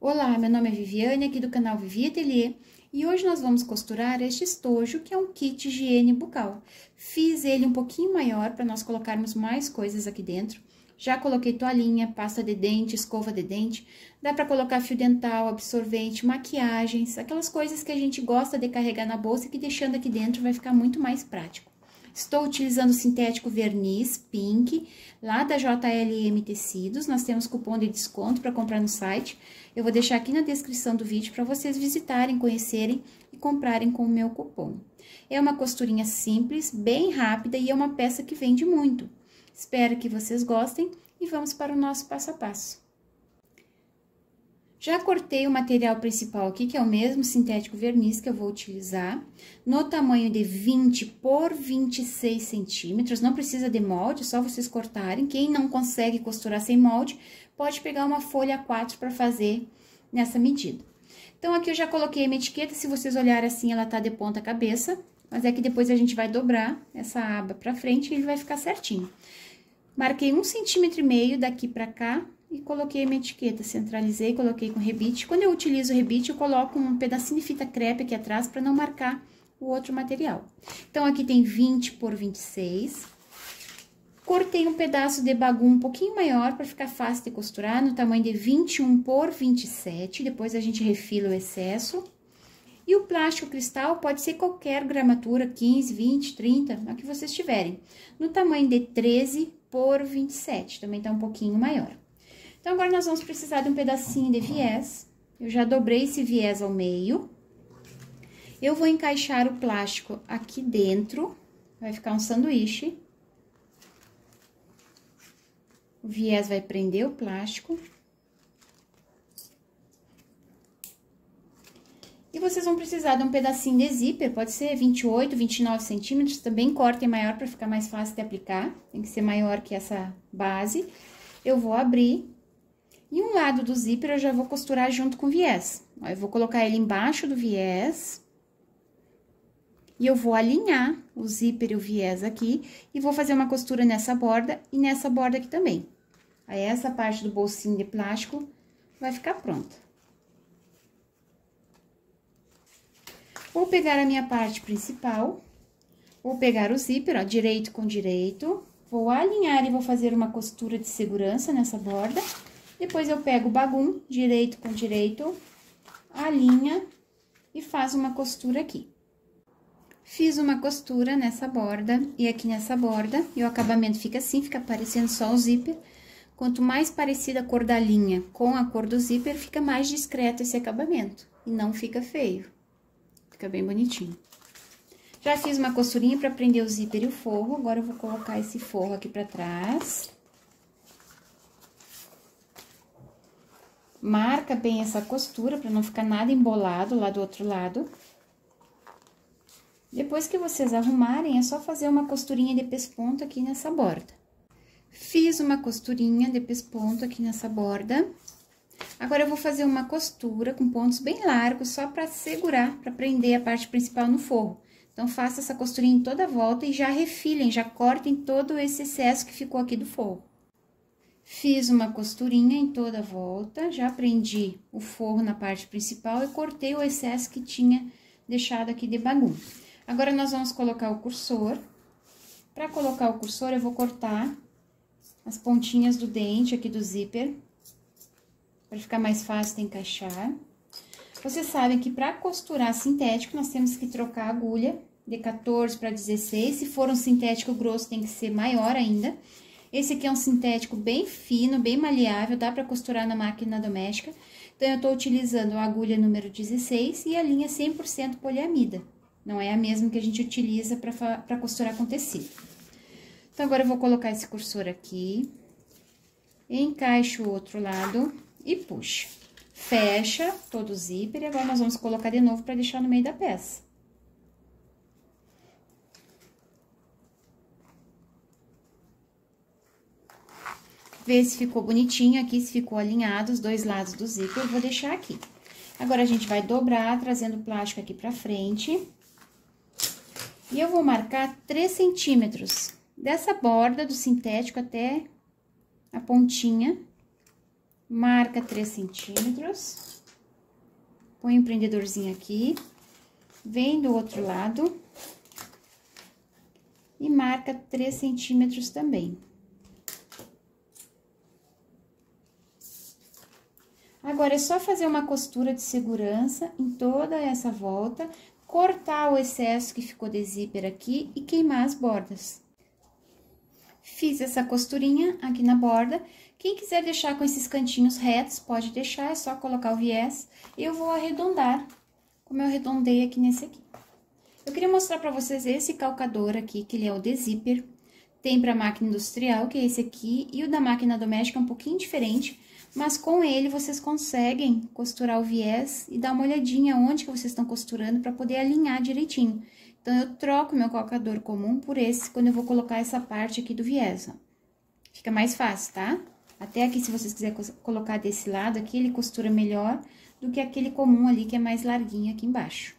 Olá, meu nome é Viviane, aqui do canal Vivi Ateliê, e hoje nós vamos costurar este estojo, que é um kit higiene bucal. Fiz ele um pouquinho maior para nós colocarmos mais coisas aqui dentro. Já coloquei toalhinha, pasta de dente, escova de dente, dá para colocar fio dental, absorvente, maquiagens, aquelas coisas que a gente gosta de carregar na bolsa e que deixando aqui dentro vai ficar muito mais prático. Estou utilizando o sintético verniz Pink, lá da JLM Tecidos. Nós temos cupom de desconto para comprar no site. Eu vou deixar aqui na descrição do vídeo para vocês visitarem, conhecerem e comprarem com o meu cupom. É uma costurinha simples, bem rápida e é uma peça que vende muito. Espero que vocês gostem e vamos para o nosso passo a passo. Já cortei o material principal aqui, que é o mesmo sintético verniz que eu vou utilizar, no tamanho de 20 por 26 centímetros, não precisa de molde, só vocês cortarem. Quem não consegue costurar sem molde, pode pegar uma folha A4 para fazer nessa medida. Então, aqui eu já coloquei a minha etiqueta, se vocês olharem assim, ela tá de ponta cabeça, mas é que depois a gente vai dobrar essa aba pra frente e ele vai ficar certinho. Marquei 1,5 cm daqui pra cá, e coloquei a minha etiqueta, centralizei, coloquei com rebite. Quando eu utilizo o rebite, eu coloco um pedacinho de fita crepe aqui atrás para não marcar o outro material. Então, aqui tem 20 por 26. Cortei um pedaço de bagum um pouquinho maior para ficar fácil de costurar, no tamanho de 21 por 27. Depois a gente refila o excesso. E o plástico cristal pode ser qualquer gramatura, 15, 20, 30, a que vocês tiverem. No tamanho de 13 por 27, também tá um pouquinho maior. Então, agora nós vamos precisar de um pedacinho de viés. Eu já dobrei esse viés ao meio. Eu vou encaixar o plástico aqui dentro. Vai ficar um sanduíche. O viés vai prender o plástico. E vocês vão precisar de um pedacinho de zíper, pode ser 28, 29 centímetros. Também cortem maior para ficar mais fácil de aplicar. Tem que ser maior que essa base. Eu vou abrir. E um lado do zíper eu já vou costurar junto com o viés. Ó, eu vou colocar ele embaixo do viés. E eu vou alinhar o zíper e o viés aqui. E vou fazer uma costura nessa borda e nessa borda aqui também. Aí, essa parte do bolsinho de plástico vai ficar pronta. Vou pegar a minha parte principal. Vou pegar o zíper, ó, direito com direito. Vou alinhar e vou fazer uma costura de segurança nessa borda. Depois, eu pego o bagum, direito com direito, alinha e faz uma costura aqui. Fiz uma costura nessa borda e aqui nessa borda, e o acabamento fica assim, fica parecendo só o zíper. Quanto mais parecida a cor da linha com a cor do zíper, fica mais discreto esse acabamento. E não fica feio. Fica bem bonitinho. Já fiz uma costurinha para prender o zíper e o forro, agora eu vou colocar esse forro aqui pra trás. Marca bem essa costura, para não ficar nada embolado lá do outro lado. Depois que vocês arrumarem, é só fazer uma costurinha de pesponto aqui nessa borda. Fiz uma costurinha de pesponto aqui nessa borda. Agora, eu vou fazer uma costura com pontos bem largos, só para segurar, para prender a parte principal no forro. Então, faça essa costurinha em toda a volta e já refilem, já cortem todo esse excesso que ficou aqui do forro. Fiz uma costurinha em toda a volta, já prendi o forro na parte principal e cortei o excesso que tinha deixado aqui de bagulho. Agora, nós vamos colocar o cursor. Para colocar o cursor, eu vou cortar as pontinhas do dente aqui do zíper, para ficar mais fácil de encaixar. Vocês sabem que para costurar sintético, nós temos que trocar a agulha de 14 para 16. Se for um sintético grosso, tem que ser maior ainda. Esse aqui é um sintético bem fino, bem maleável, dá para costurar na máquina doméstica. Então, eu tô utilizando a agulha número 16 e a linha 100% poliamida. Não é a mesma que a gente utiliza para costurar com tecido. Então, agora eu vou colocar esse cursor aqui, encaixo o outro lado e puxa. Fecha todo o zíper e agora nós vamos colocar de novo para deixar no meio da peça. Vê se ficou bonitinho aqui, se ficou alinhado os dois lados do zíper, eu vou deixar aqui. Agora, a gente vai dobrar, trazendo o plástico aqui pra frente. E eu vou marcar 3 centímetros dessa borda do sintético até a pontinha marca 3 centímetros, põe o prendedorzinho aqui, vem do outro lado e marca 3 centímetros também. Agora, é só fazer uma costura de segurança em toda essa volta, cortar o excesso que ficou de zíper aqui e queimar as bordas. Fiz essa costurinha aqui na borda. Quem quiser deixar com esses cantinhos retos, pode deixar, é só colocar o viés. Eu vou arredondar, como eu arredondei aqui nesse aqui. Eu queria mostrar pra vocês esse calcador aqui, que ele é o de zíper. Tem pra máquina industrial, que é esse aqui, e o da máquina doméstica é um pouquinho diferente, mas com ele vocês conseguem costurar o viés e dar uma olhadinha onde que vocês estão costurando para poder alinhar direitinho. Então, eu troco meu calcador comum por esse quando eu vou colocar essa parte aqui do viés, ó. Fica mais fácil, tá? Até aqui, se vocês quiserem colocar desse lado aqui, ele costura melhor do que aquele comum ali, que é mais larguinho aqui embaixo.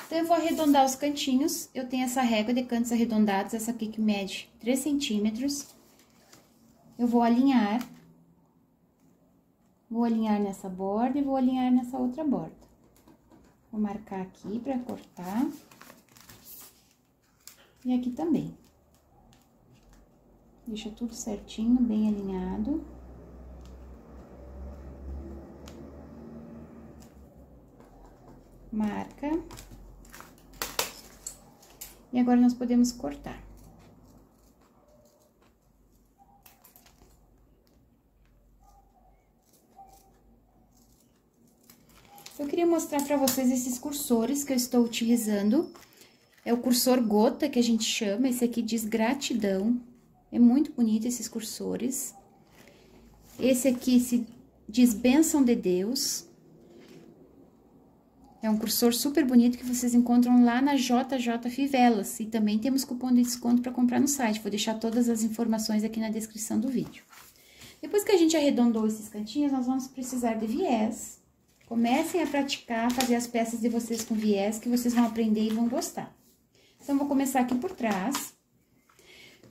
Então, eu vou arredondar os cantinhos. Eu tenho essa régua de cantos arredondados, essa aqui que mede 3 centímetros. Eu vou alinhar. Vou alinhar nessa borda e vou alinhar nessa outra borda. Vou marcar aqui pra cortar. E aqui também. Deixa tudo certinho, bem alinhado. Marca. E agora, nós podemos cortar. Eu queria mostrar pra vocês esses cursores que eu estou utilizando. É o cursor gota, que a gente chama, esse aqui diz gratidão. É muito bonito esses cursores. Esse aqui se diz bênção de Deus. É um cursor super bonito que vocês encontram lá na JJ Fivelas. E também temos cupom de desconto para comprar no site. Vou deixar todas as informações aqui na descrição do vídeo. Depois que a gente arredondou esses cantinhos, nós vamos precisar de viés. Comecem a praticar, fazer as peças de vocês com viés, que vocês vão aprender e vão gostar. Então, vou começar aqui por trás.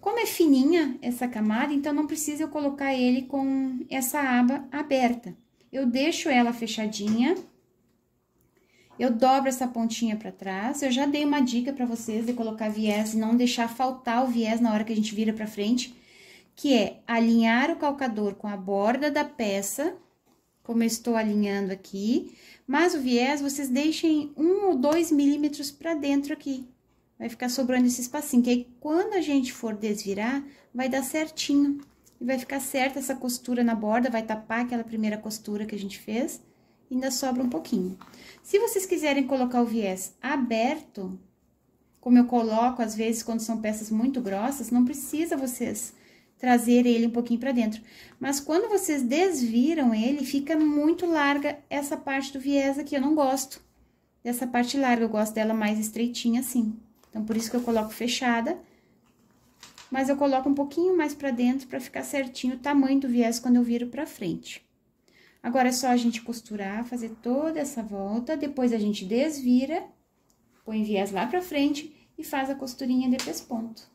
Como é fininha essa camada, então não precisa eu colocar ele com essa aba aberta. Eu deixo ela fechadinha. Eu dobro essa pontinha pra trás. Eu já dei uma dica pra vocês de colocar viés e não deixar faltar o viés na hora que a gente vira pra frente, que é alinhar o calcador com a borda da peça, como eu estou alinhando aqui, mas o viés vocês deixem 1 ou 2 milímetros pra dentro aqui. Vai ficar sobrando esse espacinho, que aí quando a gente for desvirar, vai dar certinho. E vai ficar certa essa costura na borda, vai tapar aquela primeira costura que a gente fez. Ainda sobra um pouquinho. Se vocês quiserem colocar o viés aberto, como eu coloco às vezes quando são peças muito grossas, não precisa vocês trazer ele um pouquinho pra dentro. Mas quando vocês desviram ele, fica muito larga essa parte do viés aqui. Eu não gosto dessa parte larga, eu gosto dela mais estreitinha assim. Então, por isso que eu coloco fechada. Mas eu coloco um pouquinho mais pra dentro pra ficar certinho o tamanho do viés quando eu viro pra frente. Agora, é só a gente costurar, fazer toda essa volta, depois a gente desvira, põe viés lá pra frente e faz a costurinha de pesponto.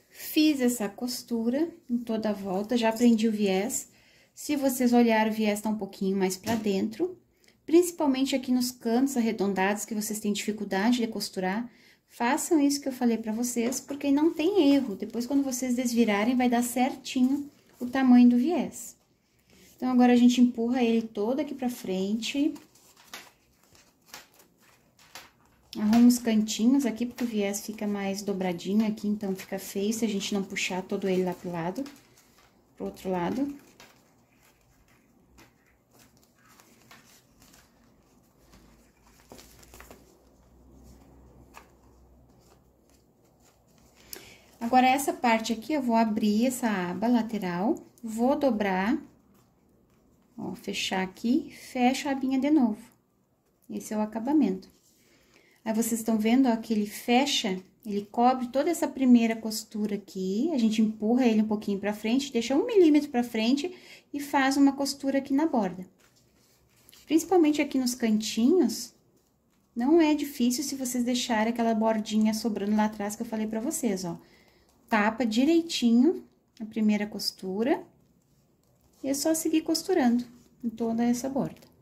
Fiz essa costura em toda a volta, já prendi o viés. Se vocês olharem, o viés tá um pouquinho mais pra dentro, principalmente aqui nos cantos arredondados, que vocês têm dificuldade de costurar. Façam isso que eu falei pra vocês, porque não tem erro. Depois, quando vocês desvirarem, vai dar certinho o tamanho do viés. Então, agora, a gente empurra ele todo aqui pra frente. Arruma os cantinhos aqui, porque o viés fica mais dobradinho aqui, então fica feio se a gente não puxar todo ele lá pro lado, pro outro lado. Agora, essa parte aqui, eu vou abrir essa aba lateral, vou dobrar, ó, fechar aqui, fecho a abinha de novo. Esse é o acabamento. Aí, vocês estão vendo, ó, que ele fecha, ele cobre toda essa primeira costura aqui. A gente empurra ele um pouquinho pra frente, deixa 1 milímetro pra frente e faz uma costura aqui na borda. Principalmente aqui nos cantinhos, não é difícil se vocês deixarem aquela bordinha sobrando lá atrás que eu falei pra vocês, ó. Tapa direitinho a primeira costura e é só seguir costurando em toda essa borda.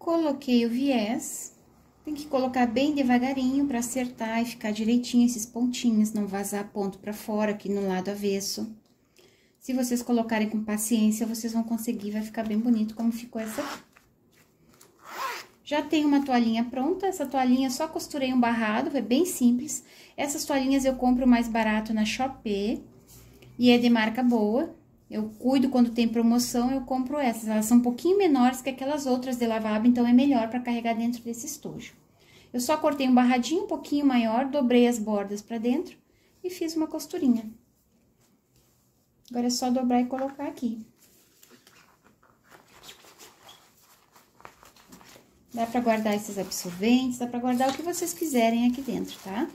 Coloquei o viés, tem que colocar bem devagarinho para acertar e ficar direitinho esses pontinhos, não vazar ponto para fora aqui no lado avesso. Se vocês colocarem com paciência, vocês vão conseguir, vai ficar bem bonito como ficou essa aqui. Já tem uma toalhinha pronta, essa toalhinha só costurei um barrado, é bem simples. Essas toalhinhas eu compro mais barato na Shopee e é de marca boa. Eu cuido quando tem promoção, eu compro essas. Elas são um pouquinho menores que aquelas outras de lavabo, então é melhor para carregar dentro desse estojo. Eu só cortei um barradinho um pouquinho maior, dobrei as bordas para dentro e fiz uma costurinha. Agora é só dobrar e colocar aqui. Dá para guardar esses absorventes, dá para guardar o que vocês quiserem aqui dentro, tá?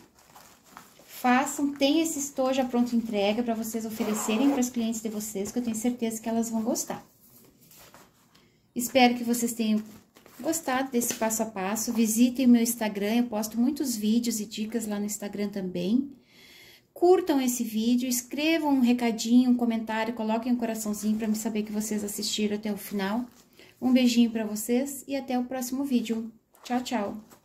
Façam, tem esse estojo já pronto entrega para vocês oferecerem para as clientes de vocês, que eu tenho certeza que elas vão gostar. Espero que vocês tenham gostado desse passo a passo. Visitem o meu Instagram, eu posto muitos vídeos e dicas lá no Instagram também. Curtam esse vídeo, escrevam um recadinho, um comentário, coloquem um coraçãozinho para me saber que vocês assistiram até o final. Um beijinho para vocês e até o próximo vídeo. Tchau, tchau!